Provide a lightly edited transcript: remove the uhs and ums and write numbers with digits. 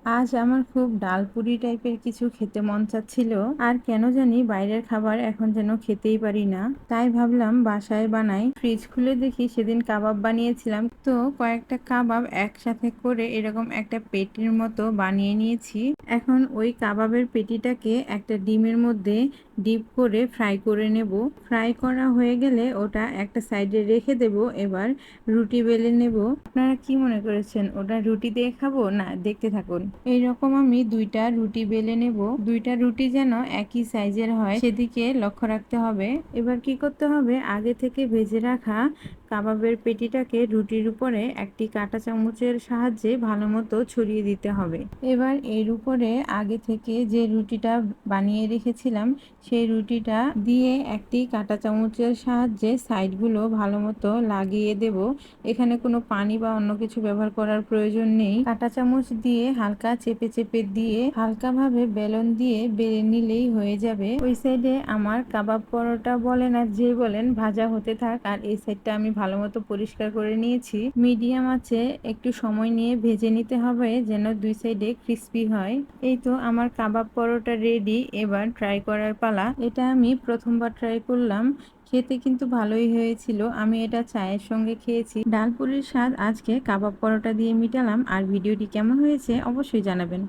আজ আমার খুব ডালপুরি টাইপের কিছু খেতে মন চাচ্ছিল। আর কেন জানি বাইরের খাবার এখন যেন খেতেই পারি না। তাই ভাবলাম বাসায় বানাই। ফ্রিজ খুলে দেখি সেদিন কাবাব বানিয়েছিলাম, তো কয়েকটা কাবাব একসাথে করে এরকম একটা পেটির মতো বানিয়ে নিয়েছি। এখন ওই কাবাবের পেটিটাকে একটা ডিমের মধ্যে ডিপ করে ফ্রাই করে নেব। ফ্রাই করা হয়ে গেলে ওটা একটা সাইডে রেখে দেব। এবার রুটি বেলে নেব। আপনারা কি মনে করেছেন ওটা রুটি দিয়ে খাবো? না, দেখতে থাকুন। এইরকম আমি দুইটা রুটি বেলে নেব। দুইটা রুটি যেন একই সাইজের হয় সেদিকে লক্ষ্য রাখতে হবে। এবার কি করতে হবে, আগে থেকে ভেজে রাখা কাবাবের পেটিটাকে রুটির উপরে একটি কাঁটা চামচের সাহায্যে ভালো মতো ছড়িয়ে দিতে হবে। এবার এর উপরে আগে থেকে যে রুটিটা বানিয়ে রেখেছিলাম সেই রুটিটা দিয়ে একটি কাঁটা চামচের সাহায্যে সাইডগুলো ভালো মতো লাগিয়ে দেব। এখানে কোনো পানি বা অন্য কিছু ব্যবহার করার প্রয়োজন নেই। কাঁটা চামচ দিয়ে হালকা চেপে চেপে দিয়ে হালকাভাবে বেলন দিয়ে বেলে নিলেই হয়ে যাবে। ওই সাইডে আমার কাবাব পরোটা বলেন আর যে বলেন ভাজা হতে থাক, আর এই সাইডটা আমি ভালো মতো পরিষ্কার করে নিয়েছি। মিডিয়াম আছে একটু সময় নিয়ে ভেজে নিতে হবে যেন দুই সাইডে ক্রিস্পি হয়। এই তো আমার কাবাব পরোটা রেডি। এবার ট্রাই করার পালা। এটা আমি প্রথমবার ট্রাই করলাম, খেতে কিন্তু ভালোই হয়েছিল। আমি এটা চায়ের সঙ্গে খেয়েছি। ডালপুরির স্বাদ আজকে কাবাব পরোটা দিয়ে মিটালাম। আর ভিডিওটি কেমন হয়েছে অবশ্যই জানাবেন।